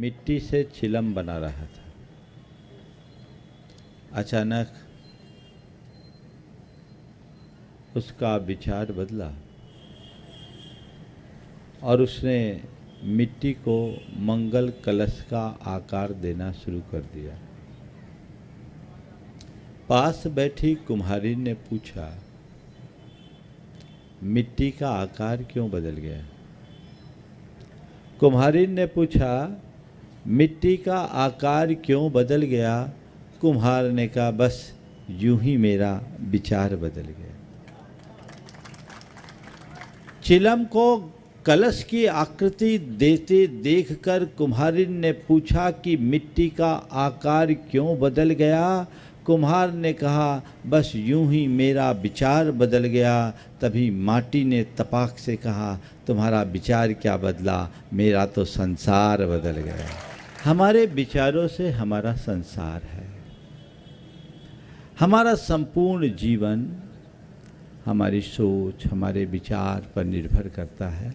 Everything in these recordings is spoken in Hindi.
मिट्टी से चिलम बना रहा था। अचानक उसका विचार बदला और उसने मिट्टी को मंगल कलश का आकार देना शुरू कर दिया। पास बैठी कुम्हारिन ने पूछा, मिट्टी का आकार क्यों बदल गया? कुम्हारिन ने पूछा, मिट्टी का आकार क्यों बदल गया? कुम्हार ने कहा, बस यूं ही मेरा विचार बदल गया। चिलम को कलश की आकृति देते देखकर कुम्हारिन ने पूछा कि मिट्टी का आकार क्यों बदल गया? कुम्हार ने कहा, बस यूं ही मेरा विचार बदल गया। तभी माटी ने तपाक से कहा, तुम्हारा विचार क्या बदला, मेरा तो संसार बदल गया। हमारे विचारों से हमारा संसार है। हमारा संपूर्ण जीवन हमारी सोच, हमारे विचार पर निर्भर करता है।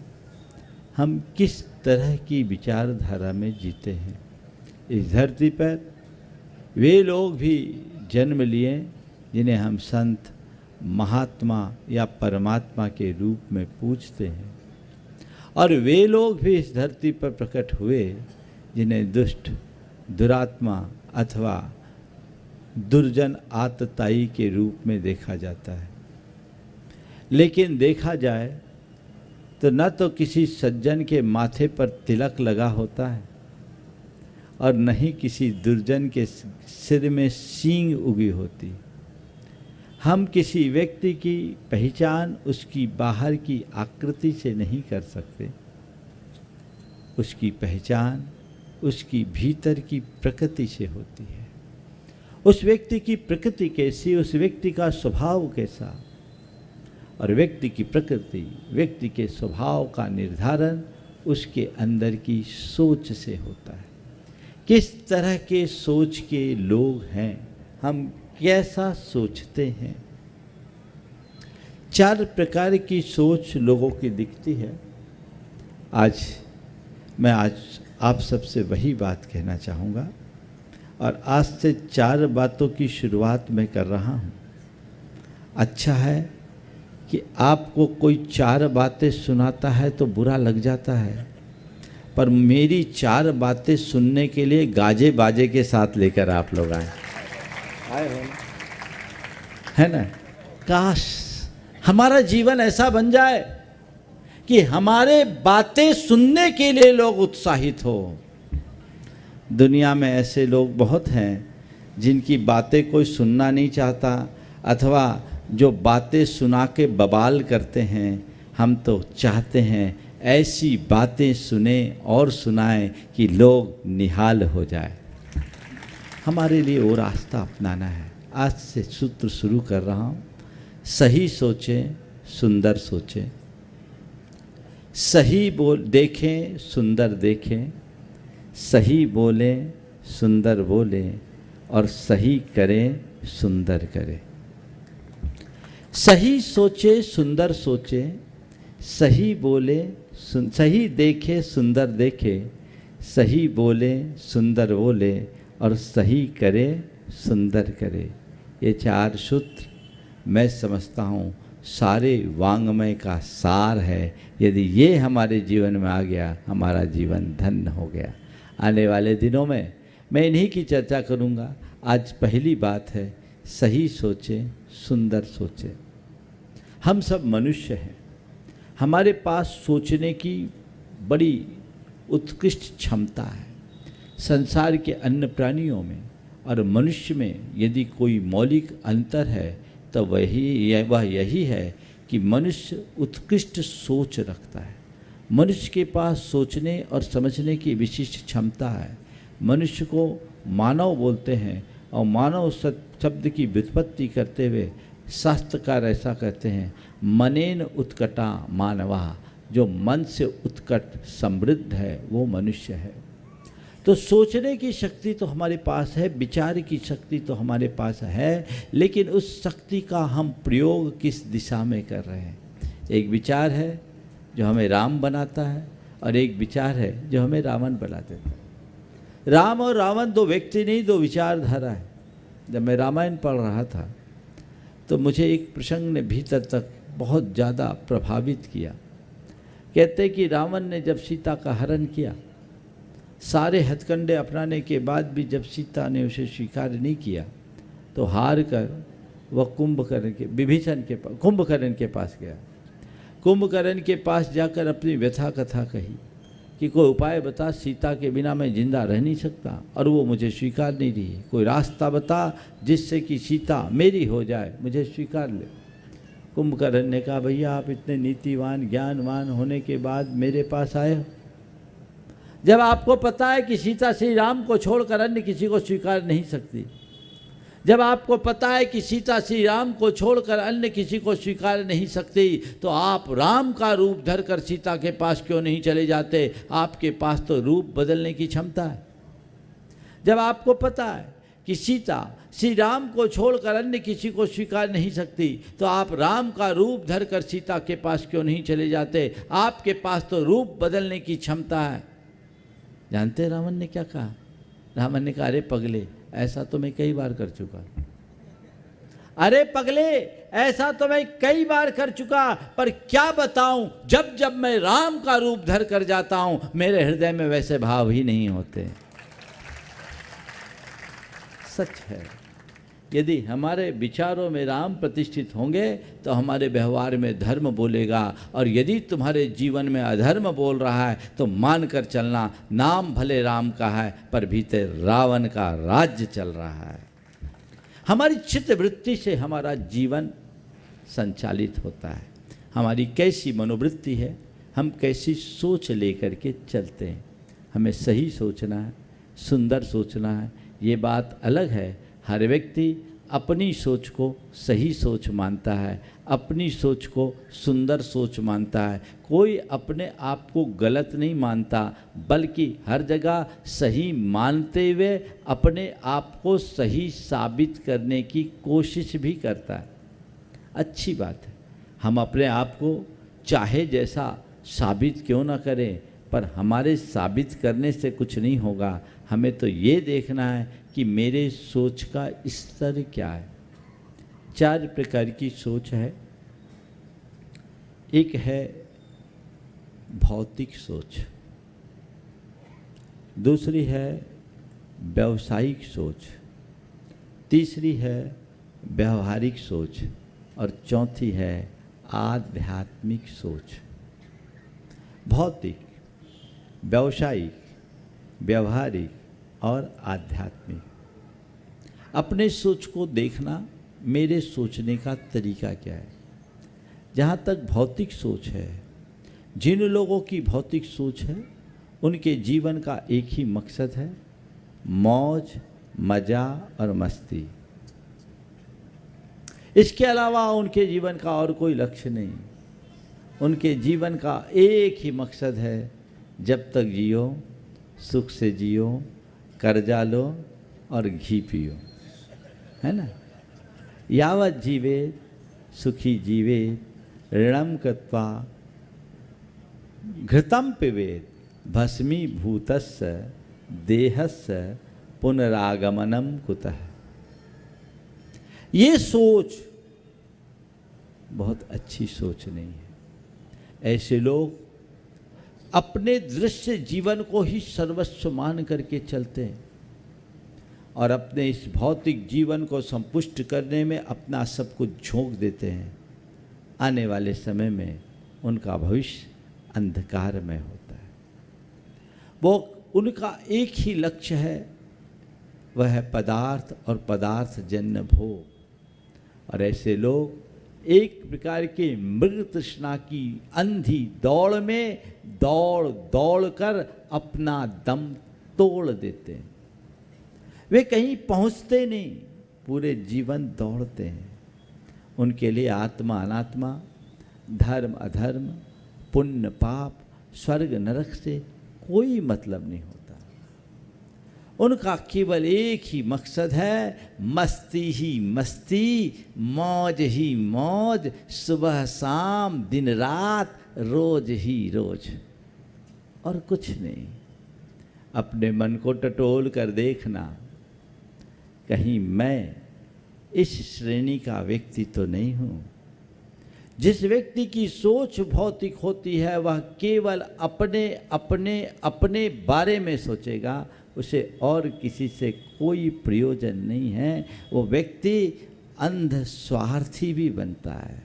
हम किस तरह की विचारधारा में जीते हैं। इस धरती पर वे लोग भी जन्म लिए जिन्हें हम संत, महात्मा या परमात्मा के रूप में पूजते हैं, और वे लोग भी इस धरती पर प्रकट हुए जिन्हें दुष्ट, दुरात्मा अथवा दुर्जन आतताई के रूप में देखा जाता है। लेकिन देखा जाए तो न तो किसी सज्जन के माथे पर तिलक लगा होता है और न ही किसी दुर्जन के सिर में सींग उगी होती। हम किसी व्यक्ति की पहचान उसकी बाहर की आकृति से नहीं कर सकते। उसकी पहचान उसकी भीतर की प्रकृति से होती है। उस व्यक्ति की प्रकृति कैसी, उस व्यक्ति का स्वभाव कैसा, और व्यक्ति की प्रकृति, व्यक्ति के स्वभाव का निर्धारण उसके अंदर की सोच से होता है। किस तरह के सोच के लोग हैं, हम कैसा सोचते हैं। 4 प्रकार की सोच लोगों की दिखती है। आज आप सबसे वही बात कहना चाहूँगा, और आज से 4 बातों की शुरुआत मैं कर रहा हूँ। अच्छा है कि आपको कोई 4 बातें सुनाता है तो बुरा लग जाता है, पर मेरी 4 बातें सुनने के लिए गाजे बाजे के साथ लेकर आप लोग आए हो, है ना। काश हमारा जीवन ऐसा बन जाए कि हमारे बातें सुनने के लिए लोग उत्साहित हो। दुनिया में ऐसे लोग बहुत हैं जिनकी बातें कोई सुनना नहीं चाहता, अथवा जो बातें सुना के बवाल करते हैं। हम तो चाहते हैं ऐसी बातें सुने और सुनाएं कि लोग निहाल हो जाए। हमारे लिए वो रास्ता अपनाना है। आज से सूत्र शुरू कर रहा हूँ। सही सोचें, सुंदर सोचें। सही देखें, सुंदर देखें। सही बोलें, सुंदर बोलें, और सही करें, सुंदर करें। सही सोचे, सुंदर सोचे। सही बोले, सही देखे, सुंदर देखे। सही बोले, सुंदर बोले, और सही करे, सुंदर करे। ये 4 सूत्र मैं समझता हूँ सारे वांग्मय का सार है। यदि ये हमारे जीवन में आ गया, हमारा जीवन धन्य हो गया। आने वाले दिनों में मैं इन्हीं की चर्चा करूँगा। आज पहली बात है, सही सोचें, सुंदर सोचें। हम सब मनुष्य हैं। हमारे पास सोचने की बड़ी उत्कृष्ट क्षमता है। संसार के अन्य प्राणियों में और मनुष्य में यदि कोई मौलिक अंतर है तो वह यही है कि मनुष्य उत्कृष्ट सोच रखता है। मनुष्य के पास सोचने और समझने की विशिष्ट क्षमता है। मनुष्य को मानव बोलते हैं, और मानव शब्द की व्युत्पत्ति करते हुए शास्त्रकार ऐसा कहते हैं, मनेन उत्कटा मानवा। जो मन से उत्कट समृद्ध है वो मनुष्य है। तो सोचने की शक्ति तो हमारे पास है, विचार की शक्ति तो हमारे पास है, लेकिन उस शक्ति का हम प्रयोग किस दिशा में कर रहे हैं। एक विचार है जो हमें राम बनाता है, और एक विचार है जो हमें रावण बना देता है। राम और रावण दो व्यक्ति नहीं, दो विचारधारा है। जब मैं रामायण पढ़ रहा था तो मुझे एक प्रसंग ने भीतर तक बहुत ज़्यादा प्रभावित किया। कहते कि रावण ने जब सीता का हरण किया, सारे हथकंडे अपनाने के बाद भी जब सीता ने उसे स्वीकार नहीं किया तो हार कर वह कुंभकर्ण के पास गया। कुंभकर्ण के पास जाकर अपनी व्यथा कथा कही कि कोई उपाय बता, सीता के बिना मैं जिंदा रह नहीं सकता और वो मुझे स्वीकार नहीं रही। कोई रास्ता बता जिससे कि सीता मेरी हो जाए, मुझे स्वीकार ले। कुंभकर्ण ने कहा, भैया आप इतने नीतिवान ज्ञानवान होने के बाद मेरे पास आए हो, जब आपको पता है कि सीता श्री राम को छोड़कर अन्य किसी को स्वीकार नहीं सकती, जब आपको पता है कि सीता श्री राम को छोड़कर अन्य किसी को स्वीकार नहीं सकती, तो आप राम का रूप धरकर सीता के पास क्यों नहीं चले जाते? आपके पास तो रूप बदलने की क्षमता है। जब आपको पता है कि सीता श्री राम को छोड़कर अन्य किसी को स्वीकार नहीं सकती, तो आप राम का रूप धरकर सीता के पास क्यों नहीं चले जाते? आपके पास तो रूप बदलने की क्षमता है। जानते रावण ने क्या कहा? रावण ने कहा, अरे पगले, ऐसा तो मैं कई बार कर चुका। अरे पगले, ऐसा तो मैं कई बार कर चुका, पर क्या बताऊं, जब जब मैं राम का रूप धर कर जाता हूं, मेरे हृदय में वैसे भाव ही नहीं होते। सच है, यदि हमारे विचारों में राम प्रतिष्ठित होंगे तो हमारे व्यवहार में धर्म बोलेगा, और यदि तुम्हारे जीवन में अधर्म बोल रहा है तो मान कर चलना, नाम भले राम का है पर भीतर रावण का राज्य चल रहा है। हमारी चित्त वृत्ति से हमारा जीवन संचालित होता है। हमारी कैसी मनोवृत्ति है, हम कैसी सोच लेकर के चलते हैं। हमें सही सोचना है, सुंदर सोचना है, ये बात अलग है। हर व्यक्ति अपनी सोच को सही सोच मानता है, अपनी सोच को सुंदर सोच मानता है। कोई अपने आप को गलत नहीं मानता, बल्कि हर जगह सही मानते हुए अपने आप को सही साबित करने की कोशिश भी करता है। अच्छी बात है, हम अपने आप को चाहे जैसा साबित क्यों ना करें, पर हमारे साबित करने से कुछ नहीं होगा। हमें तो ये देखना है कि मेरे सोच का स्तर क्या है। 4 प्रकार की सोच है। एक है भौतिक सोच, दूसरी है व्यावसायिक सोच, तीसरी है व्यवहारिक सोच, और चौथी है आध्यात्मिक सोच। भौतिक, व्यावसायिक, व्यवहारिक और आध्यात्मिक। अपने सोच को देखना, मेरे सोचने का तरीका क्या है। जहाँ तक भौतिक सोच है, जिन लोगों की भौतिक सोच है उनके जीवन का एक ही मकसद है, मौज मज़ा और मस्ती। इसके अलावा उनके जीवन का और कोई लक्ष्य नहीं। उनके जीवन का एक ही मकसद है, जब तक जियो सुख से जियो, कर्जा लो और घी पियो, है ना। यावत जीवे सुखी जीवे, ऋणम कृत्वा घृतम पिबेत, भस्मीभूतस्य देहस्य पुनरागमनम कुतः। ये सोच बहुत अच्छी सोच नहीं है। ऐसे लोग अपने दृश्य जीवन को ही सर्वस्व मान करके चलते हैं और अपने इस भौतिक जीवन को संपुष्ट करने में अपना सब कुछ झोंक देते हैं। आने वाले समय में उनका भविष्य अंधकार में होता है। वो उनका एक ही लक्ष्य है, वह है पदार्थ और पदार्थ जन्य भोग। और ऐसे लोग एक प्रकार के मृग तृष्णा की अंधी दौड़ में दौड़ कर अपना दम तोड़ देते हैं। वे कहीं पहुंचते नहीं, पूरे जीवन दौड़ते हैं। उनके लिए आत्मा अनात्मा, धर्म अधर्म, पुण्य पाप, स्वर्ग नरक से कोई मतलब नहीं होता। उनका केवल एक ही मकसद है, मस्ती ही मस्ती, मौज ही मौज, सुबह शाम दिन रात, रोज ही रोज, और कुछ नहीं। अपने मन को टटोल कर देखना, कहीं मैं इस श्रेणी का व्यक्ति तो नहीं हूँ। जिस व्यक्ति की सोच भौतिक होती है वह केवल अपने अपने अपने बारे में सोचेगा, उसे और किसी से कोई प्रयोजन नहीं है। वो व्यक्ति अंध स्वार्थी भी बनता है,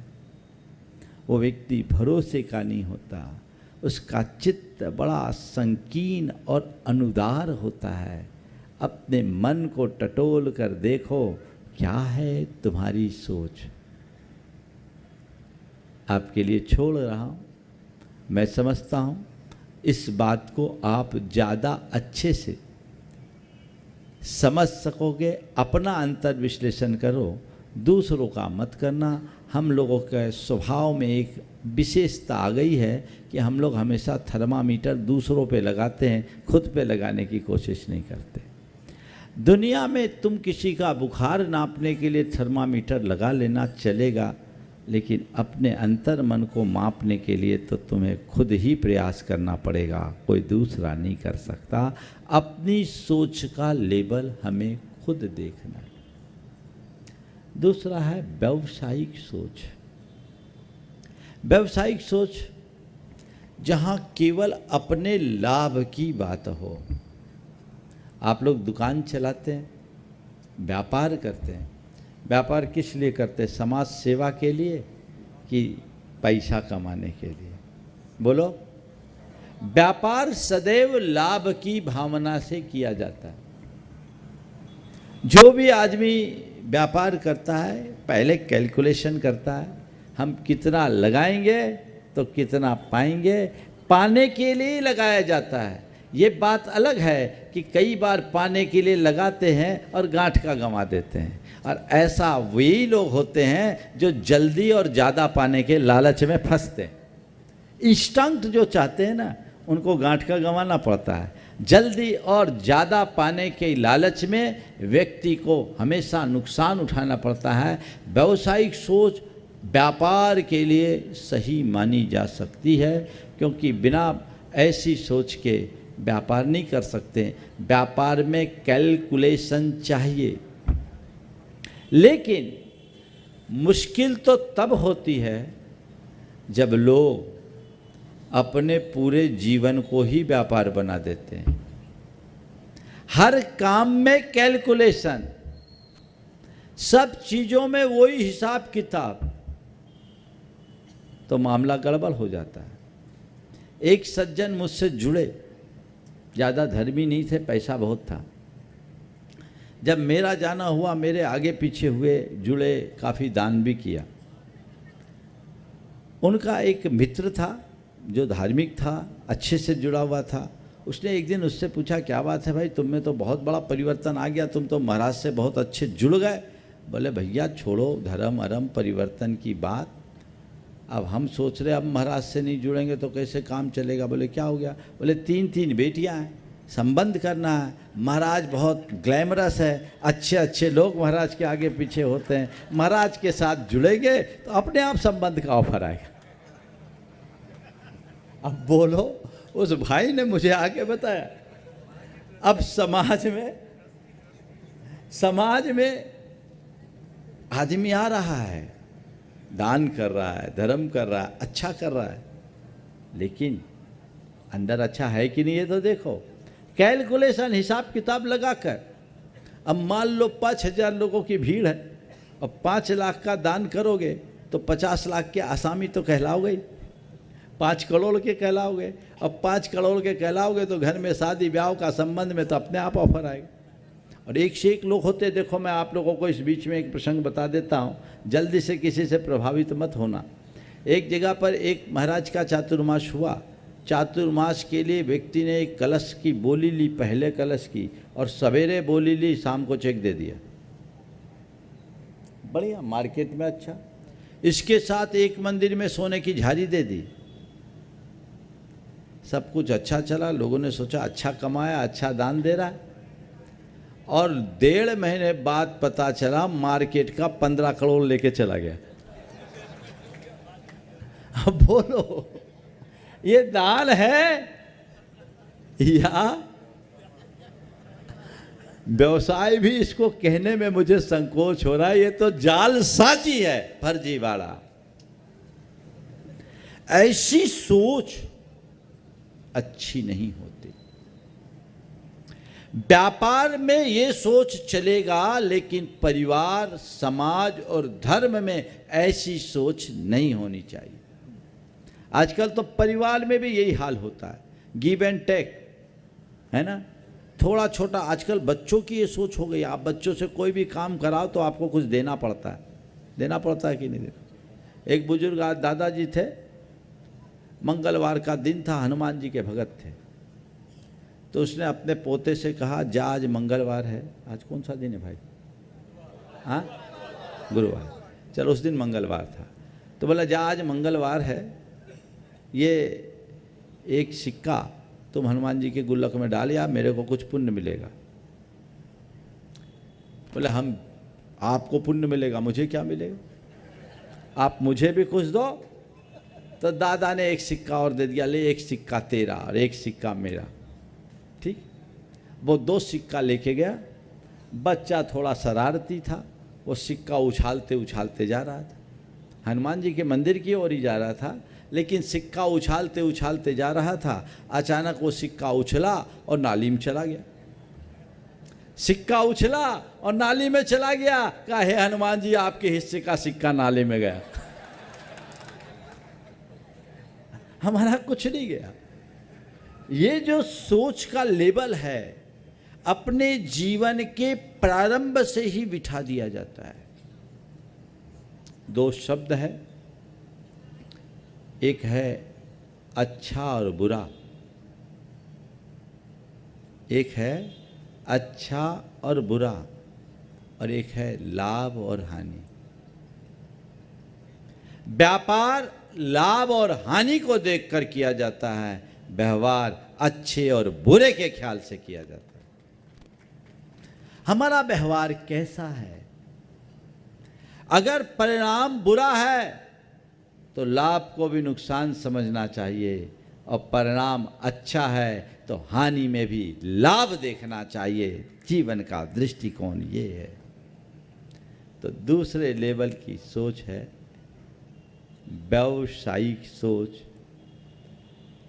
वो व्यक्ति भरोसे का नहीं होता, उसका चित्त बड़ा संकीर्ण और अनुदार होता है। अपने मन को टटोल कर देखो, क्या है तुम्हारी सोच। आपके लिए छोड़ रहा हूँ, मैं समझता हूँ इस बात को आप ज़्यादा अच्छे से समझ सकोगे। अपना अंतर विश्लेषण करो, दूसरों का मत करना। हम लोगों के स्वभाव में एक विशेषता आ गई है कि हम लोग हमेशा थर्मामीटर दूसरों पे लगाते हैं, खुद पे लगाने की कोशिश नहीं करते। दुनिया में तुम किसी का बुखार नापने के लिए थर्मामीटर लगा लेना चलेगा, लेकिन अपने अंतर मन को मापने के लिए तो तुम्हें खुद ही प्रयास करना पड़ेगा, कोई दूसरा नहीं कर सकता। अपनी सोच का लेवल हमें खुद देखना है। दूसरा है व्यावसायिक सोच। व्यावसायिक सोच जहाँ केवल अपने लाभ की बात हो। आप लोग दुकान चलाते हैं, व्यापार करते हैं, व्यापार किस लिए करते हैं? समाज सेवा के लिए कि पैसा कमाने के लिए? बोलो। व्यापार सदैव लाभ की भावना से किया जाता है। जो भी आदमी व्यापार करता है पहले कैलकुलेशन करता है, हम कितना लगाएंगे तो कितना पाएंगे, पाने के लिए लगाया जाता है। ये बात अलग है कि कई बार पाने के लिए लगाते हैं और गांठ का गंवा देते हैं, और ऐसा वही लोग होते हैं जो जल्दी और ज़्यादा पाने के लालच में फंसते हैं। इंस्टेंट जो चाहते हैं ना, उनको गांठ का गंवाना पड़ता है। जल्दी और ज़्यादा पाने के लालच में व्यक्ति को हमेशा नुकसान उठाना पड़ता है। व्यावसायिक सोच व्यापार के लिए सही मानी जा सकती है, क्योंकि बिना ऐसी सोच के व्यापार नहीं कर सकते। व्यापार में कैलकुलेशन चाहिए, लेकिन मुश्किल तो तब होती है जब लोग अपने पूरे जीवन को ही व्यापार बना देते हैं। हर काम में कैलकुलेशन, सब चीज़ों में वही हिसाब किताब, तो मामला गड़बड़ हो जाता है। एक सज्जन मुझसे जुड़े, ज़्यादा धर्मी नहीं थे, पैसा बहुत था। जब मेरा जाना हुआ, मेरे आगे पीछे हुए, जुड़े, काफ़ी दान भी किया। उनका एक मित्र था जो धार्मिक था, अच्छे से जुड़ा हुआ था। उसने एक दिन उससे पूछा, क्या बात है भाई, तुम में तो बहुत बड़ा परिवर्तन आ गया, तुम तो महाराज से बहुत अच्छे जुड़ गए। बोले भैया छोड़ो धर्म अरम परिवर्तन की बात, अब हम सोच रहे अब महाराज से नहीं जुड़ेंगे तो कैसे काम चलेगा। बोले क्या हो गया? बोले 3 बेटियां हैं, संबंध करना है। महाराज बहुत ग्लैमरस है, अच्छे अच्छे लोग महाराज के आगे पीछे होते हैं, महाराज के साथ जुड़ेंगे तो अपने आप संबंध का ऑफर आएगा। अब बोलो, उस भाई ने मुझे आगे बताया। अब समाज में आदमी आ रहा है, दान कर रहा है, धर्म कर रहा है, अच्छा कर रहा है, लेकिन अंदर अच्छा है कि नहीं ये तो देखो। कैलकुलेशन, हिसाब किताब लगाकर, अब मान लो 5,000 लोगों की भीड़ है और 5 लाख का दान करोगे तो 50 लाख के आसामी तो कहलाओगे, 5 करोड़ के कहलाओगे। अब 5 करोड़ के कहलाओगे तो घर में शादी ब्याह का संबंध में तो अपने आप ऑफर आएगा। और एक से एक लोग होते। देखो मैं आप लोगों को इस बीच में एक प्रसंग बता देता हूँ, जल्दी से किसी से प्रभावित मत होना। एक जगह पर एक महाराज का चातुर्मास हुआ। चातुर्मास के लिए व्यक्ति ने एक कलश की बोली ली, पहले कलश की, और सवेरे बोली ली, शाम को चेक दे दिया। बढ़िया, मार्केट में अच्छा। इसके साथ एक मंदिर में सोने की झाड़ी दे दी। सब कुछ अच्छा चला, लोगों ने सोचा अच्छा कमाया, अच्छा दान दे रहा है। और 1.5 महीने बाद पता चला मार्केट का 15 करोड़ लेके चला गया। अब बोलो, ये दान है या व्यवसाय भी इसको कहने में मुझे संकोच हो रहा है, ये तो जालसाजी है, फर्जीवाड़ा। ऐसी सोच अच्छी नहीं होती। व्यापार में ये सोच चलेगा, लेकिन परिवार, समाज और धर्म में ऐसी सोच नहीं होनी चाहिए। आजकल तो परिवार में भी यही हाल होता है, गिव एंड टेक, है ना। थोड़ा छोटा, आजकल बच्चों की ये सोच हो गई, आप बच्चों से कोई भी काम कराओ तो आपको कुछ देना पड़ता है। देना पड़ता है कि नहीं देना। एक बुजुर्ग आज दादाजी थे, मंगलवार का दिन था, हनुमान जी के भगत थे, तो उसने अपने पोते से कहा, जा आज मंगलवार है। आज कौन सा दिन है भाई? हाँ, गुरुवार। चलो उस दिन मंगलवार था, तो बोला जा आज मंगलवार है, ये एक सिक्का तुम हनुमान जी के गुल्लक में डालिया, मेरे को कुछ पुण्य मिलेगा। बोले हम, आपको पुण्य मिलेगा, मुझे क्या मिलेगा? आप मुझे भी कुछ दो। तो दादा ने एक सिक्का और दे दिया, ले एक सिक्का तेरा और एक सिक्का मेरा। ठीक, वो 2 सिक्का लेके गया। बच्चा थोड़ा शरारती था, वो सिक्का उछालते उछालते जा रहा था, हनुमान जी के मंदिर की ओर ही जा रहा था, लेकिन सिक्का उछालते उछालते जा रहा था। अचानक वो सिक्का उछला और नाली में चला गया। सिक्का उछला और नाली में चला गया। कहा, हे हनुमान जी, आपके हिस्से का सिक्का नाले में गया, हमारा कुछ नहीं गया। ये जो सोच का लेबल है, अपने जीवन के प्रारंभ से ही बिठा दिया जाता है। 2 शब्द है, एक है अच्छा और बुरा, एक है अच्छा और बुरा, और एक है लाभ और हानि। व्यापार लाभ और हानि को देखकर किया जाता है, व्यवहार अच्छे और बुरे के ख्याल से किया जाता है। हमारा व्यवहार कैसा है? अगर परिणाम बुरा है तो लाभ को भी नुकसान समझना चाहिए, और परिणाम अच्छा है तो हानि में भी लाभ देखना चाहिए। जीवन का दृष्टिकोण ये है। तो दूसरे लेवल की सोच है व्यावसायिक सोच।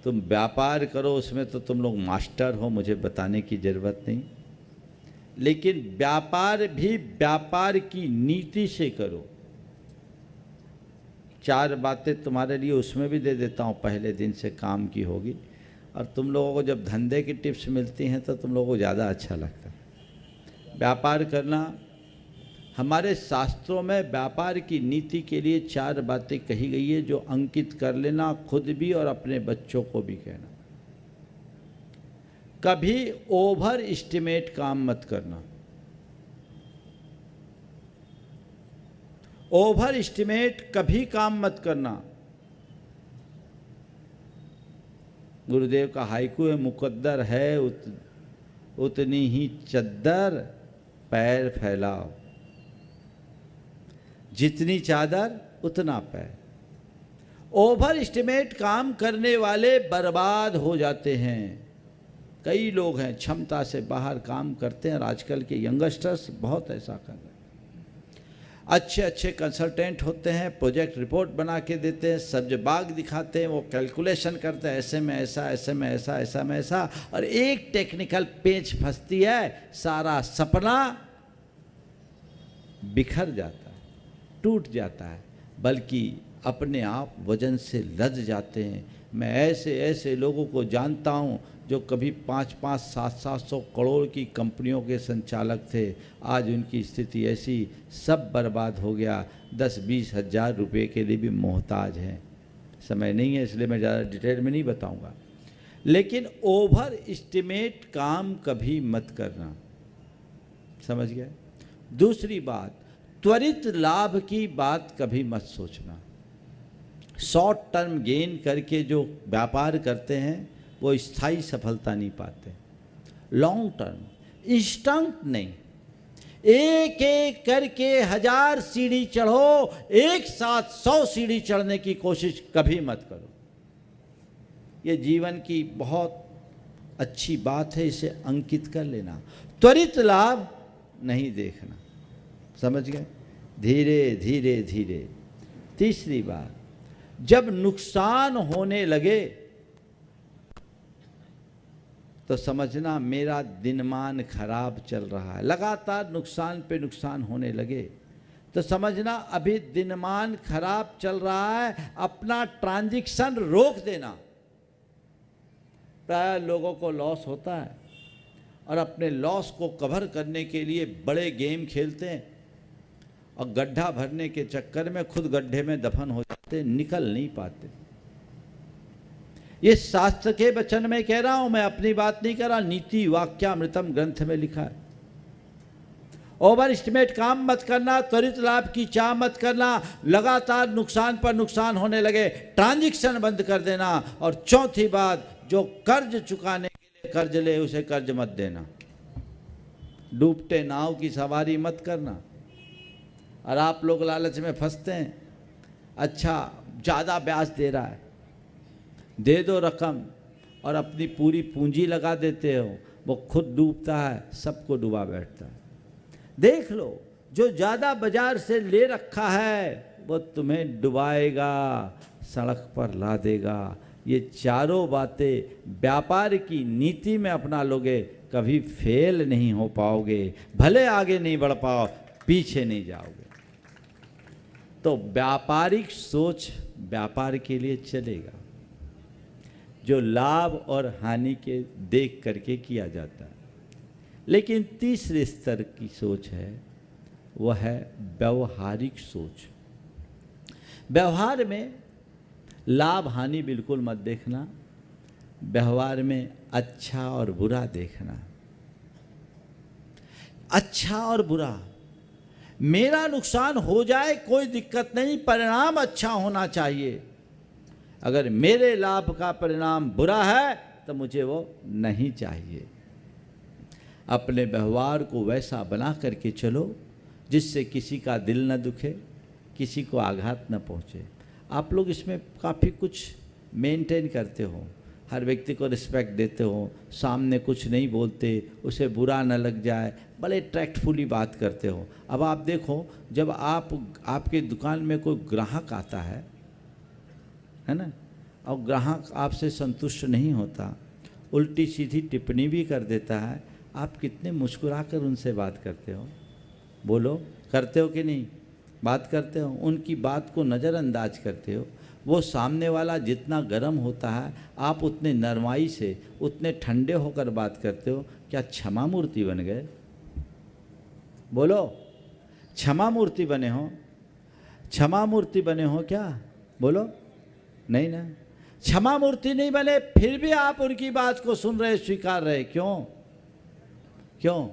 तुम व्यापार करो, उसमें तो तुम लोग मास्टर हो, मुझे बताने की ज़रूरत नहीं, लेकिन व्यापार भी व्यापार की नीति से करो। 4 बातें तुम्हारे लिए उसमें भी दे देता हूँ, पहले दिन से काम की होगी, और तुम लोगों को जब धंधे की टिप्स मिलती हैं तो तुम लोगों को ज़्यादा अच्छा लगता है। व्यापार करना, हमारे शास्त्रों में व्यापार की नीति के लिए 4 बातें कही गई है, जो अंकित कर लेना, खुद भी और अपने बच्चों को भी कहना। कभी ओवर एस्टिमेट काम मत करना। ओवर एस्टिमेट कभी काम मत करना। गुरुदेव का हाइकू है, मुकद्दर है उतनी ही चद्दर, पैर फैलाओ, जितनी चादर उतना पैर। ओवर एस्टिमेट काम करने वाले बर्बाद हो जाते हैं। कई लोग हैं क्षमता से बाहर काम करते हैं, और आजकल के यंगस्टर्स बहुत ऐसा कर रहे हैं। अच्छे अच्छे कंसल्टेंट होते हैं, प्रोजेक्ट रिपोर्ट बना के देते हैं, सब्ज बाग दिखाते हैं, वो कैलकुलेशन करते हैं, ऐसे में ऐसा, ऐसे में ऐसा, ऐसा में ऐसा, और एक टेक्निकल पेंच फंसती है, सारा सपना बिखर जाता है, टूट जाता है, बल्कि अपने आप वजन से लद जाते हैं। मैं ऐसे ऐसे लोगों को जानता हूँ जो कभी 5-5, 700 करोड़ की कंपनियों के संचालक थे, आज उनकी स्थिति ऐसी, सब बर्बाद हो गया, 10-20 हज़ार रुपये के लिए भी मोहताज हैं। समय नहीं है इसलिए मैं ज़्यादा डिटेल में नहीं बताऊंगा, लेकिन ओवर एस्टिमेट काम कभी मत करना, समझ गए। दूसरी बात, त्वरित लाभ की बात कभी मत सोचना। शॉर्ट टर्म गेन करके जो व्यापार करते हैं वो स्थायी सफलता नहीं पाते। लॉन्ग टर्म, इंस्टेंट नहीं, एक एक करके 1000 सीढ़ी चढ़ो, एक साथ 100 सीढ़ी चढ़ने की कोशिश कभी मत करो। ये जीवन की बहुत अच्छी बात है, इसे अंकित कर लेना। त्वरित लाभ नहीं देखना। समझ गए? धीरे धीरे धीरे। तीसरी बात, जब नुकसान होने लगे तो समझना मेरा दिनमान खराब चल रहा है। लगातार नुकसान पे नुकसान होने लगे तो समझना अभी दिनमान खराब चल रहा है, अपना ट्रांजैक्शन रोक देना। प्राय लोगों को लॉस होता है और अपने लॉस को कवर करने के लिए बड़े गेम खेलते हैं और गड्ढा भरने के चक्कर में खुद गड्ढे में दफन हो जाते, निकल नहीं पाते। ये शास्त्र के वचन में कह रहा हूं, मैं अपनी बात नहीं कर रहा, नीति वाक्यामृतम ग्रंथ में लिखा है। ओवर एस्टिमेट काम मत करना, त्वरित लाभ की चाह मत करना, लगातार नुकसान पर नुकसान होने लगे ट्रांजैक्शन बंद कर देना। और चौथी बात, जो कर्ज चुकाने के लिए कर्ज ले उसे कर्ज मत देना। डूबते नाव की सवारी मत करना। और आप लोग लालच में फंसते हैं, अच्छा ज़्यादा ब्याज दे रहा है, दे दो रकम और अपनी पूरी पूंजी लगा देते हो, वो खुद डूबता है, सबको डुबा बैठता है। देख लो, जो ज़्यादा बाजार से ले रखा है वो तुम्हें डुबाएगा, सड़क पर ला देगा। ये चारों बातें व्यापार की नीति में अपना लोगे, कभी फेल नहीं हो पाओगे। भले आगे नहीं बढ़ पाओ, पीछे नहीं जाओगे। तो व्यापारिक सोच व्यापार के लिए चलेगा, जो लाभ और हानि के देख करके किया जाता है। लेकिन तीसरे स्तर की सोच है, वह है व्यवहारिक सोच। व्यवहार में लाभ हानि बिल्कुल मत देखना, व्यवहार में अच्छा और बुरा देखना। अच्छा और बुरा, मेरा नुकसान हो जाए कोई दिक्कत नहीं, परिणाम अच्छा होना चाहिए। अगर मेरे लाभ का परिणाम बुरा है तो मुझे वो नहीं चाहिए। अपने व्यवहार को वैसा बना करके चलो जिससे किसी का दिल न दुखे, किसी को आघात न पहुँचे। आप लोग इसमें काफ़ी कुछ मेंटेन करते हो, हर व्यक्ति को रिस्पेक्ट देते हो, सामने कुछ नहीं बोलते, उसे बुरा न लग जाए, बड़े टैक्टफुली बात करते हो। अब आप देखो, जब आपके दुकान में कोई ग्राहक आता है ना, और ग्राहक आपसे संतुष्ट नहीं होता, उल्टी सीधी टिप्पणी भी कर देता है, आप कितने मुस्कुराकर उनसे बात करते हो? बोलो, करते हो कि नहीं? बात करते हो, उनकी बात को नज़रअंदाज करते हो। वो सामने वाला जितना गर्म होता है, आप उतने नरमाई से, उतने ठंडे होकर बात करते हो। क्या क्षमा मूर्ति बन गए? बोलो, क्षमा मूर्ति बने हो? क्षमा मूर्ति बने हो क्या? बोलो, नहीं ना, क्षमा मूर्ति नहीं बने, फिर भी आप उनकी बात को सुन रहे, स्वीकार रहे। क्यों? क्यों?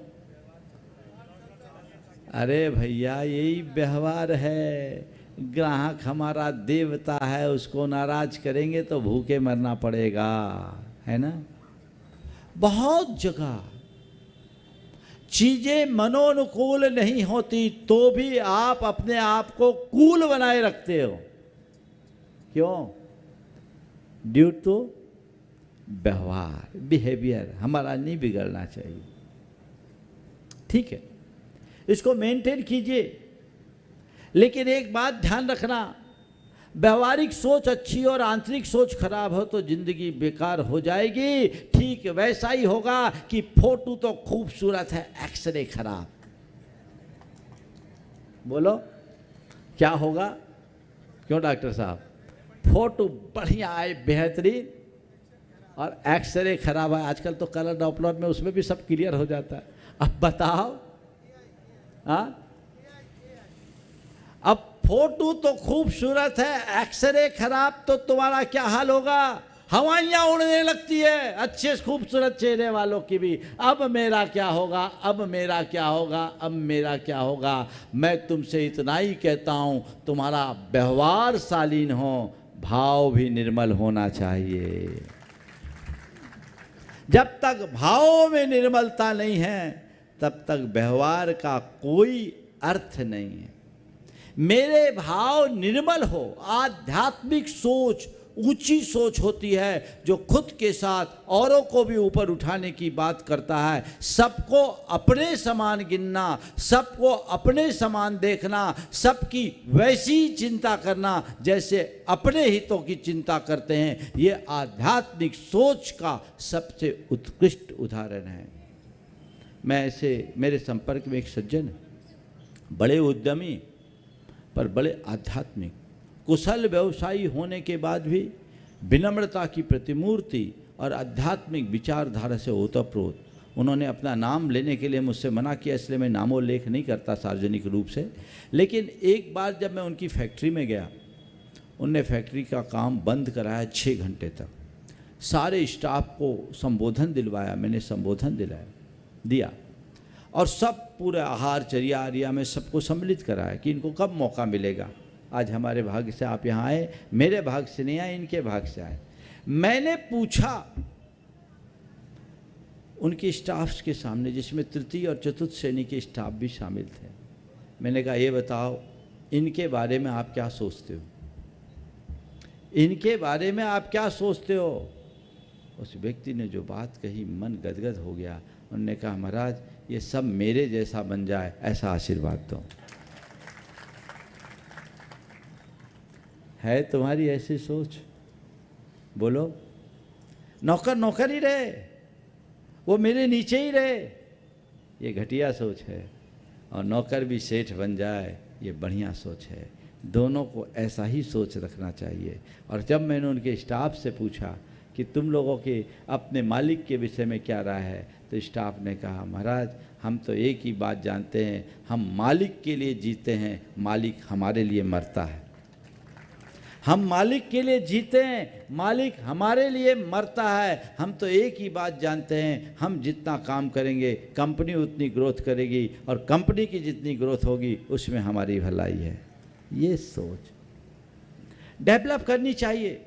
अरे भैया, यही व्यवहार है। ग्राहक हमारा देवता है, उसको नाराज करेंगे तो भूखे मरना पड़ेगा, है ना। बहुत जगह चीजें मनोनुकूल नहीं होती तो भी आप अपने आप को कूल बनाए रखते हो। क्यों? ड्यू टू व्यवहार, बिहेवियर हमारा नहीं बिगड़ना चाहिए। ठीक है, इसको मेंटेन कीजिए। लेकिन एक बात ध्यान रखना, व्यवहारिक सोच अच्छी और आंतरिक सोच खराब हो तो जिंदगी बेकार हो जाएगी। ठीक वैसा ही होगा कि फोटो तो खूबसूरत है, एक्सरे खराब। बोलो, क्या होगा? क्यों डॉक्टर साहब? फोटो बढ़िया आए, बेहतरीन, और एक्सरे खराब है। आजकल तो कलर डॉपलर में उसमें भी सब क्लियर हो जाता है। अब बताओ, हाँ, अब फोटो तो खूबसूरत है, एक्सरे खराब, तो तुम्हारा क्या हाल होगा? हवाइयाँ उड़ने लगती है अच्छे खूबसूरत चेहरे वालों की भी। अब मेरा क्या होगा? अब मेरा क्या होगा? अब मेरा क्या होगा? मैं तुमसे इतना ही कहता हूँ, तुम्हारा व्यवहार शालीन हो, भाव भी निर्मल होना चाहिए। जब तक भावों में निर्मलता नहीं है तब तक व्यवहार का कोई अर्थ नहीं है। मेरे भाव निर्मल हो, आध्यात्मिक सोच ऊंची सोच होती है, जो खुद के साथ औरों को भी ऊपर उठाने की बात करता है। सबको अपने समान गिनना, सबको अपने समान देखना, सबकी वैसी चिंता करना जैसे अपने हितों की चिंता करते हैं, ये आध्यात्मिक सोच का सबसे उत्कृष्ट उदाहरण है। मैं ऐसे, मेरे संपर्क में एक सज्जन है, बड़े उद्यमी पर बड़े आध्यात्मिक, कुशल व्यवसायी होने के बाद भी विनम्रता की प्रतिमूर्ति और आध्यात्मिक विचारधारा से ओतप्रोत। उन्होंने अपना नाम लेने के लिए मुझसे मना किया, इसलिए मैं नामोल्लेख नहीं करता सार्वजनिक रूप से। लेकिन एक बार जब मैं उनकी फैक्ट्री में गया, उनने फैक्ट्री का काम बंद कराया 6 घंटे तक, सारे स्टाफ को संबोधन दिलवाया, मैंने संबोधन दिया और सब पूरे आहार चर्या आर्या में सबको सम्मिलित कराया कि इनको कब मौका मिलेगा। आज हमारे भाग्य से आप यहाँ आए, मेरे भाग्य से नहीं आए, इनके भाग्य से आए। मैंने पूछा उनके स्टाफ्स के सामने, जिसमें तृतीय और चतुर्थ श्रेणी के स्टाफ भी शामिल थे, मैंने कहा ये बताओ इनके बारे में आप क्या सोचते हो, इनके बारे में आप क्या सोचते हो। उस व्यक्ति ने जो बात कही, मन गदगद हो गया। उन्होंने कहा महाराज ये सब मेरे जैसा बन जाए ऐसा आशीर्वाद दो। है तुम्हारी ऐसी सोच? बोलो। नौकर नौकर ही रहे, वो मेरे नीचे ही रहे, ये घटिया सोच है। और नौकर भी सेठ बन जाए, ये बढ़िया सोच है। दोनों को ऐसा ही सोच रखना चाहिए। और जब मैंने उनके स्टाफ से पूछा कि तुम लोगों के अपने मालिक के विषय में क्या राय है, तो स्टाफ ने कहा महाराज हम तो एक ही बात जानते हैं, हम मालिक के लिए जीते हैं, मालिक हमारे लिए मरता है। हम मालिक के लिए जीते हैं, मालिक हमारे लिए मरता है। हम तो एक ही बात जानते हैं, हम जितना काम करेंगे कंपनी उतनी ग्रोथ करेगी, और कंपनी की जितनी ग्रोथ होगी उसमें हमारी भलाई है। ये सोच डेवलप करनी चाहिए।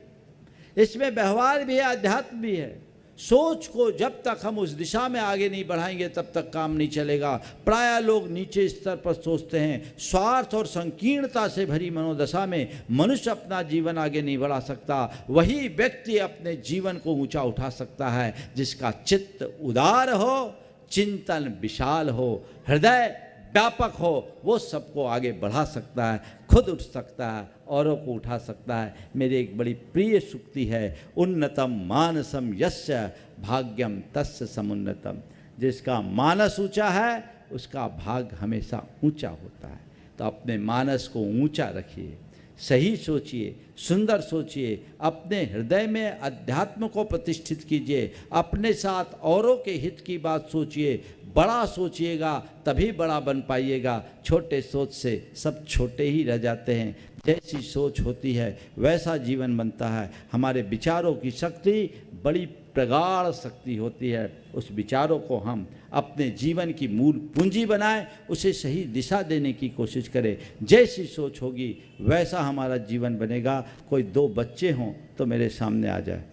इसमें व्यवहार भी है, अध्यात्म भी है। सोच को जब तक हम उस दिशा में आगे नहीं बढ़ाएंगे तब तक काम नहीं चलेगा। प्रायः लोग नीचे स्तर पर सोचते हैं। स्वार्थ और संकीर्णता से भरी मनोदशा में मनुष्य अपना जीवन आगे नहीं बढ़ा सकता। वही व्यक्ति अपने जीवन को ऊंचा उठा सकता है जिसका चित्त उदार हो, चिंतन विशाल हो, हृदय व्यापक हो। वो सबको आगे बढ़ा सकता है, खुद उठ सकता है, औरों को उठा सकता है। मेरी एक बड़ी प्रिय सूक्ति है, उन्नतम मानसम यस्य भाग्यम तस्य समुन्नतम। जिसका मानस ऊंचा है उसका भाग्य हमेशा ऊंचा होता है। तो अपने मानस को ऊंचा रखिए, सही सोचिए, सुंदर सोचिए, अपने हृदय में अध्यात्म को प्रतिष्ठित कीजिए, अपने साथ औरों के हित की बात सोचिए। बड़ा सोचिएगा तभी बड़ा बन पाइएगा। छोटे सोच से सब छोटे ही रह जाते हैं। जैसी सोच होती है वैसा जीवन बनता है। हमारे विचारों की शक्ति बड़ी प्रगाढ़ शक्ति होती है। उस विचारों को हम अपने जीवन की मूल पूंजी बनाएं, उसे सही दिशा देने की कोशिश करें। जैसी सोच होगी वैसा हमारा जीवन बनेगा। कोई 2 बच्चे हों तो मेरे सामने आ जाए,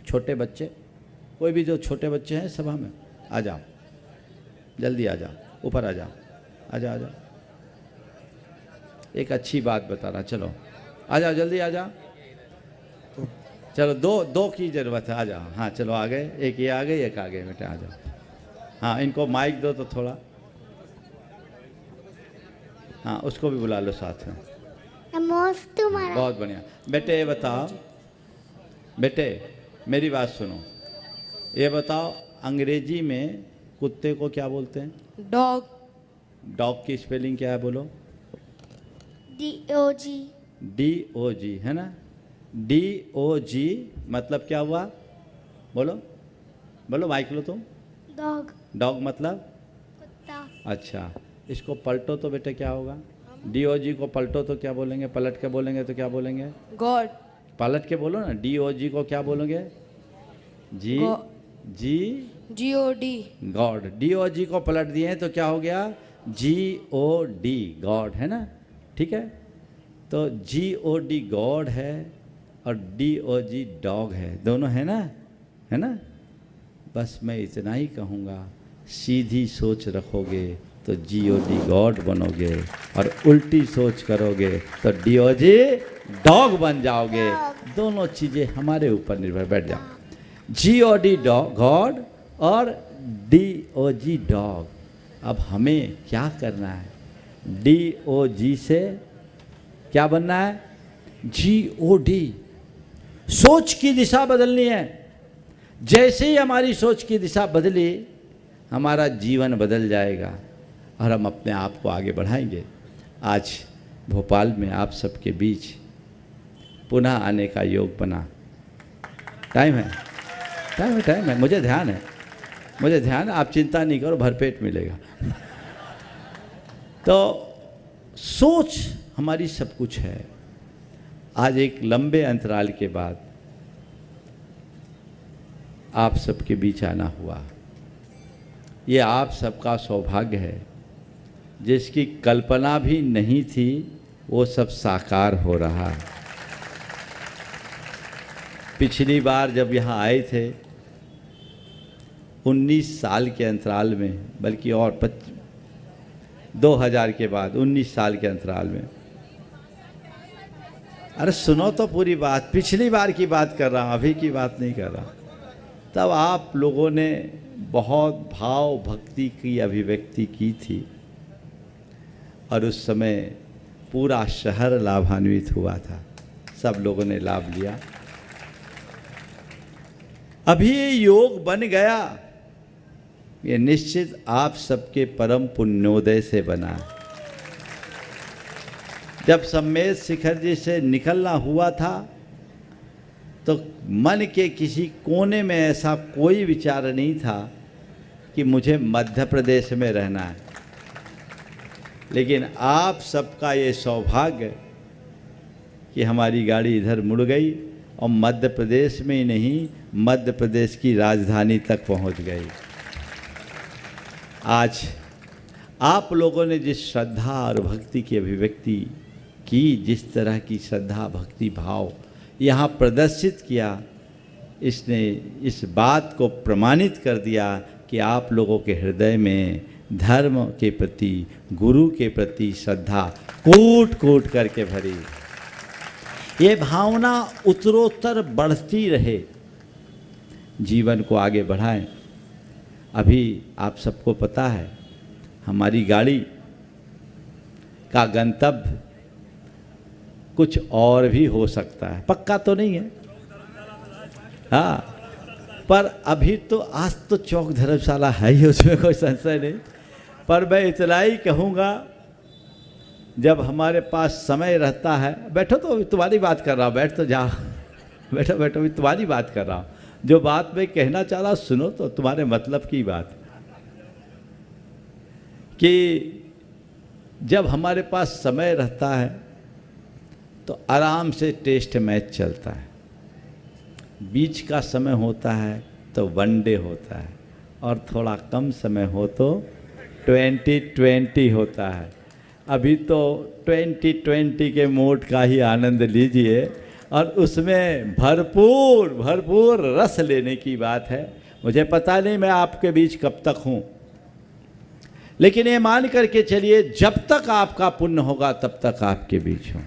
छोटे बच्चे, कोई भी जो छोटे बच्चे हैं सभा में आ जाओ, जल्दी आ जाओ, ऊपर आ जाओ, आ जाओ, आ जाओ। एक अच्छी बात बता रहा, चलो आ जाओ, जल्दी आ जाओ। चलो दो की ज़रूरत है, आ जाओ। हाँ चलो आ गए, एक ये आ गई, एक आ गए, बेटे आ जाओ। हाँ इनको माइक दो तो थोड़ा, हाँ उसको भी बुला लो साथ में। नमस्ते महाराज। बहुत बढ़िया। बेटे ये बताओ, बेटे मेरी बात सुनो, ये बताओ अंग्रेजी में कुत्ते को क्या बोलते हैं? डॉग। डॉग की स्पेलिंग क्या है बोलो? DOG। DOG है ना? DOG मतलब क्या हुआ? बोलो बोलो, माइक लो तुम। डॉग। डॉग मतलब कुत्ता। अच्छा, इसको पलटो तो बेटे क्या होगा? DOG को पलटो तो क्या बोलेंगे? पलट के बोलेंगे तो क्या बोलेंगे? गॉड। पलट के बोलो ना, DOG को क्या बोलोगे? GOD। गॉड। DOG को पलट दिए तो क्या हो गया? GOD, गॉड है ना? ठीक है, तो GOD गॉड है और DOG डॉग है, दोनों है ना, है ना? बस मैं इतना ही कहूँगा, सीधी सोच रखोगे तो GOD गॉड बनोगे, और उल्टी सोच करोगे तो DOG डॉग बन जाओगे। दोनों चीज़ें हमारे ऊपर निर्भर बैठ जाओ। GOD गॉड और DOG डॉग। अब हमें क्या करना है? DOG से क्या बनना है? GOD। सोच की दिशा बदलनी है। जैसे ही हमारी सोच की दिशा बदली, हमारा जीवन बदल जाएगा और हम अपने आप को आगे बढ़ाएंगे। आज भोपाल में आप सबके बीच पुनः आने का योग बना। टाइम है, मुझे ध्यान है, आप चिंता नहीं करो, भरपेट मिलेगा। तो सोच हमारी सब कुछ है। आज एक लंबे अंतराल के बाद आप सबके बीच आना हुआ। ये आप सबका सौभाग्य है। जिसकी कल्पना भी नहीं थी वो सब साकार हो रहा है। पिछली बार जब यहाँ आए थे 19 साल के अंतराल में, बल्कि और 2000 के बाद 19 साल के अंतराल में, अरे सुनो तो पूरी बात, पिछली बार की बात कर रहा हूँ, अभी की बात नहीं कर रहा। तब आप लोगों ने बहुत भाव भक्ति की अभिव्यक्ति की थी और उस समय पूरा शहर लाभान्वित हुआ था, सब लोगों ने लाभ लिया। अभी ये योग बन गया, ये निश्चित आप सबके परम पुण्योदय से बना। जब सम्मेद शिखर जी से निकलना हुआ था तो मन के किसी कोने में ऐसा कोई विचार नहीं था कि मुझे मध्य प्रदेश में रहना है। लेकिन आप सबका ये सौभाग्य कि हमारी गाड़ी इधर मुड़ गई और मध्य प्रदेश में ही नहीं, मध्य प्रदेश की राजधानी तक पहुंच गई। आज आप लोगों ने जिस श्रद्धा और भक्ति की अभिव्यक्ति की, जिस तरह की श्रद्धा भक्ति भाव यहाँ प्रदर्शित किया, इसने इस बात को प्रमाणित कर दिया कि आप लोगों के हृदय में धर्म के प्रति, गुरु के प्रति श्रद्धा कूट कूट करके भरी। ये भावना उत्तरोत्तर बढ़ती रहे, जीवन को आगे बढ़ाएं। अभी आप सबको पता है हमारी गाड़ी का गंतव्य कुछ और भी हो सकता है, पक्का तो नहीं है, हाँ, पर अभी तो आज तो चौक धर्मशाला है ही, उसमें कोई संशय नहीं। पर मैं इतना ही कहूँगा, जब हमारे पास समय रहता है, बैठो तो तुम्हारी बात कर रहा हूँ, बैठ तो जाओ, बैठो बैठो, भी तुम्हारी बात कर रहा हूँ। जो बात मैं कहना चाह रहा सुनो तो, तुम्हारे मतलब की बात, कि जब हमारे पास समय रहता है तो आराम से टेस्ट मैच चलता है, बीच का समय होता है तो वनडे होता है, और थोड़ा कम समय हो तो 2020 होता है। अभी तो 2020 के मूड का ही आनंद लीजिए और उसमें भरपूर भरपूर रस लेने की बात है। मुझे पता नहीं मैं आपके बीच कब तक हूँ, लेकिन ये मान करके चलिए जब तक आपका पुण्य होगा तब तक आपके बीच हूँ।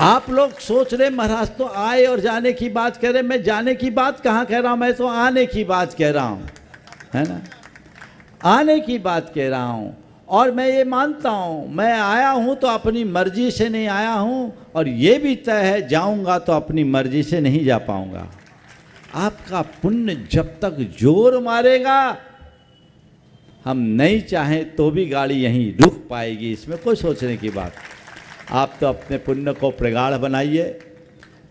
आप लोग सोच रहे महाराज तो आए और जाने की बात कह रहे, मैं जाने की बात कहाँ कह रहा हूँ, मैं तो आने की बात कह रहा हूँ, है ना, आने की बात कह रहा हूँ। और मैं ये मानता हूँ मैं आया हूँ तो अपनी मर्जी से नहीं आया हूँ, और ये भी तय है जाऊँगा तो अपनी मर्जी से नहीं जा पाऊँगा। आपका पुण्य जब तक जोर मारेगा, हम नहीं चाहें तो भी गाड़ी यहीं रुक पाएगी, इसमें कोई सोचने की बात। आप तो अपने पुण्य को प्रगाढ़ बनाइए।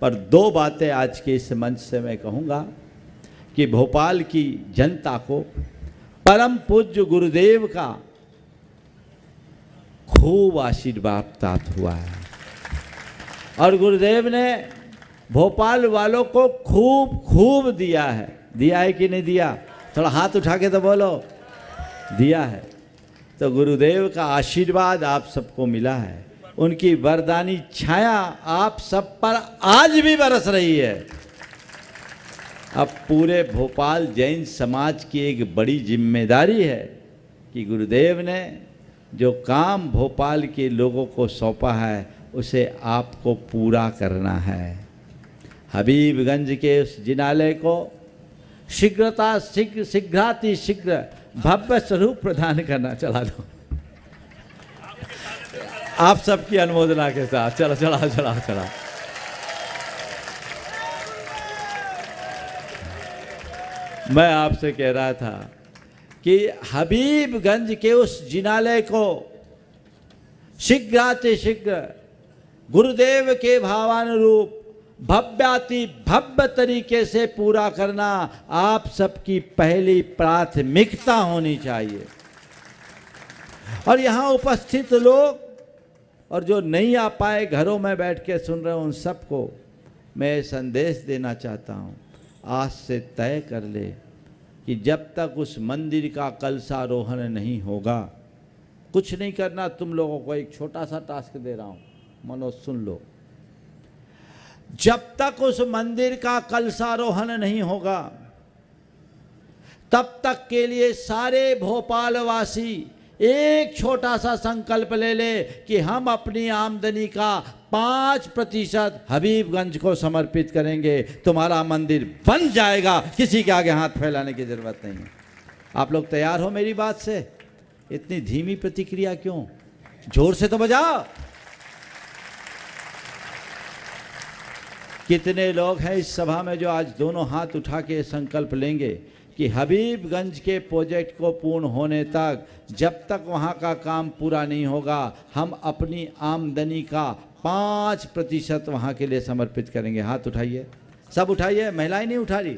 पर दो बातें आज के इस मंच से मैं कहूँगा कि भोपाल की जनता को परम पूज्य गुरुदेव का खूब आशीर्वाद प्राप्त हुआ है, और गुरुदेव ने भोपाल वालों को खूब खूब दिया है। दिया है कि नहीं दिया? थोड़ा हाथ उठा के तो बोलो, दिया है। तो गुरुदेव का आशीर्वाद आप सबको मिला है, उनकी वरदानी छाया आप सब पर आज भी बरस रही है। अब पूरे भोपाल जैन समाज की एक बड़ी जिम्मेदारी है कि गुरुदेव ने जो काम भोपाल के लोगों को सौंपा है उसे आपको पूरा करना है। हबीबगंज के उस जिनालय को शीघ्र भव्य स्वरूप प्रदान करना। चला दो आप सबकी अनुमोदना के साथ। चला चला चला चला। मैं आपसे कह रहा था कि हबीबगंज के उस जिनालय को शीघ्र गुरुदेव के भावानुरूप भव्याति भव्य तरीके से पूरा करना आप सबकी पहली प्राथमिकता होनी चाहिए। और यहाँ उपस्थित लोग और जो नहीं आ पाए घरों में बैठ के सुन रहे उन सबको मैं संदेश देना चाहता हूँ, आज से तय कर ले कि जब तक उस मंदिर का कलशारोहण नहीं होगा, कुछ नहीं करना। तुम लोगों को एक छोटा सा टास्क दे रहा हूँ, मनोज सुन लो। जब तक उस मंदिर का कलशारोहण नहीं होगा तब तक के लिए सारे भोपाल वासी एक छोटा सा संकल्प ले ले कि हम अपनी आमदनी का 5% हबीबगंज को समर्पित करेंगे। तुम्हारा मंदिर बन जाएगा, किसी के आगे हाथ फैलाने की जरूरत नहीं है। आप लोग तैयार हो मेरी बात से? इतनी धीमी प्रतिक्रिया क्यों? जोर से तो बजाओ। कितने लोग हैं इस सभा में जो आज दोनों हाथ उठा के संकल्प लेंगे कि हबीबगंज के प्रोजेक्ट को पूर्ण होने तक, जब तक वहाँ का काम पूरा नहीं होगा, हम अपनी आमदनी का 5% वहाँ के लिए समर्पित करेंगे? हाथ उठाइए, सब उठाइए। महिलाएं नहीं उठा रही,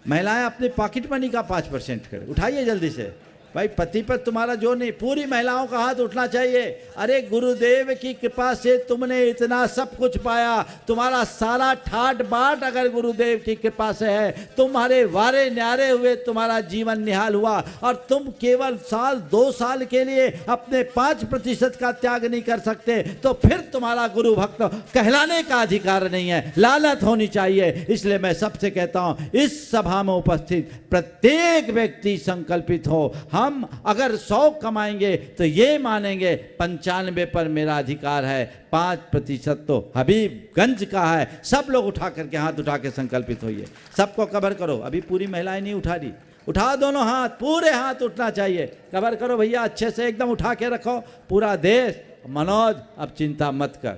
महिलाएं अपनी पॉकेट मनी का 5% करें। उठाइए जल्दी से भाई, पति पर तुम्हारा जो नहीं, पूरी महिलाओं का हाथ उठना चाहिए। अरे गुरुदेव की कृपा से तुमने इतना सब कुछ पाया, तुम्हारा सारा ठाट बाट अगर गुरुदेव की कृपा से है, तुम्हारे वारे न्यारे हुए, तुम्हारा जीवन निहाल हुआ और तुम केवल साल 2 साल के लिए अपने 5% का त्याग नहीं कर सकते, तो फिर तुम्हारा गुरु भक्त कहलाने का अधिकार नहीं है, लानत होनी चाहिए। इसलिए मैं सबसे कहता हूं, इस सभा में उपस्थित प्रत्येक व्यक्ति संकल्पित हो, हम अगर 100 कमाएंगे तो ये मानेंगे 95 पर मेरा अधिकार है, 5% तो हबीबगंज का है। सब लोग उठा करके हाथ उठा के संकल्पित होइए। सबको कवर करो। अभी पूरी महिलाएं नहीं उठा रही, उठाओ दोनों हाथ, पूरे हाथ उठना चाहिए। कवर करो भैया, अच्छे से एकदम उठा के रखो पूरा देश। मनोज अब चिंता मत कर,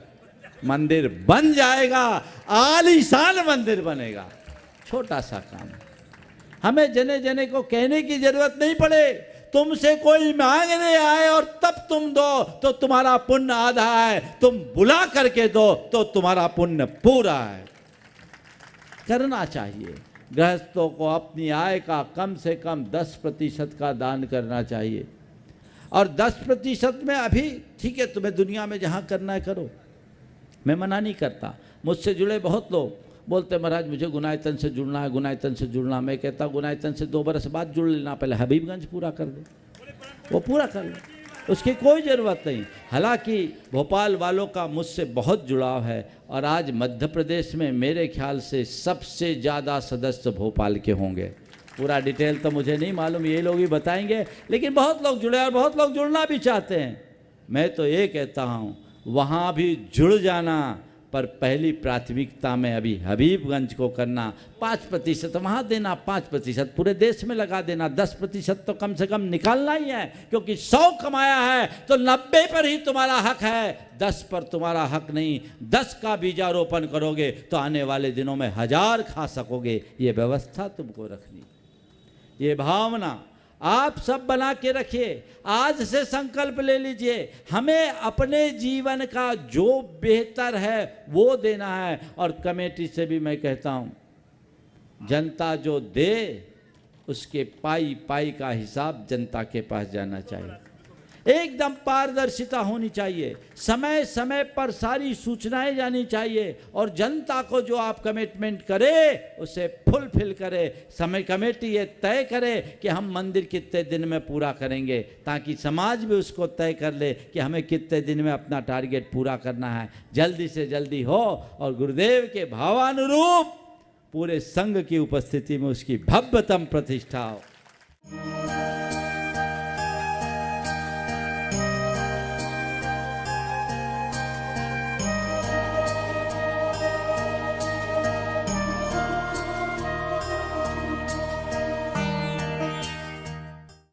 मंदिर बन जाएगा, आलीशान मंदिर बनेगा। छोटा सा काम, हमें जने जने को कहने की जरूरत नहीं पड़े। तुमसे कोई मांगने आए और तब तुम दो तो तुम्हारा पुण्य आधा है, तुम बुला करके दो तो तुम्हारा पुण्य पूरा है। करना चाहिए। गृहस्थों को अपनी आय का कम से कम 10% का दान करना चाहिए। और 10% में अभी ठीक है, तुम्हें दुनिया में जहाँ करना है करो, मैं मना नहीं करता। मुझसे जुड़े बहुत लोग बोलते महाराज मुझे गुनायतन से जुड़ना है, गुनायतन से जुड़ना। मैं कहता गुनायतन से 2 बरस बाद जुड़ लेना, पहले हबीबगंज पूरा कर दे, वो पूरा कर ले, उसकी कोई ज़रूरत नहीं। हालांकि भोपाल वालों का मुझसे बहुत जुड़ाव है और आज मध्य प्रदेश में मेरे ख्याल से सबसे ज़्यादा सदस्य भोपाल के होंगे। पूरा डिटेल तो मुझे नहीं मालूम, ये लोग ही बताएंगे, लेकिन बहुत लोग जुड़े और बहुत लोग जुड़ना भी चाहते हैं। मैं तो ये कहता हूँ वहाँ भी जुड़ जाना, पर पहली प्राथमिकता में अभी हबीबगंज को करना। 5% वहाँ देना, 5% पूरे देश में लगा देना, 10% तो कम से कम निकालना ही है, क्योंकि 100 कमाया है तो 90 पर ही तुम्हारा हक है, 10 पर तुम्हारा हक नहीं। 10 का बीजारोपण करोगे तो आने वाले दिनों में 1000 खा सकोगे। ये व्यवस्था तुमको रखनी, ये भावना आप सब बना के रखिए। आज से संकल्प ले लीजिए, हमें अपने जीवन का जो बेहतर है वो देना है। और कमेटी से भी मैं कहता हूँ, जनता जो दे उसके पाई पाई का हिसाब जनता के पास जाना चाहिए। एकदम पारदर्शिता होनी चाहिए, समय समय पर सारी सूचनाएं जानी चाहिए और जनता को जो आप कमिटमेंट करे उसे फुलफिल करे। समय कमेटी ये तय करे कि हम मंदिर कितने दिन में पूरा करेंगे, ताकि समाज भी उसको तय कर ले कि हमें कितने दिन में अपना टारगेट पूरा करना है। जल्दी से जल्दी हो और गुरुदेव के भावानुरूप पूरे संघ की उपस्थिति में उसकी भव्यतम प्रतिष्ठा हो।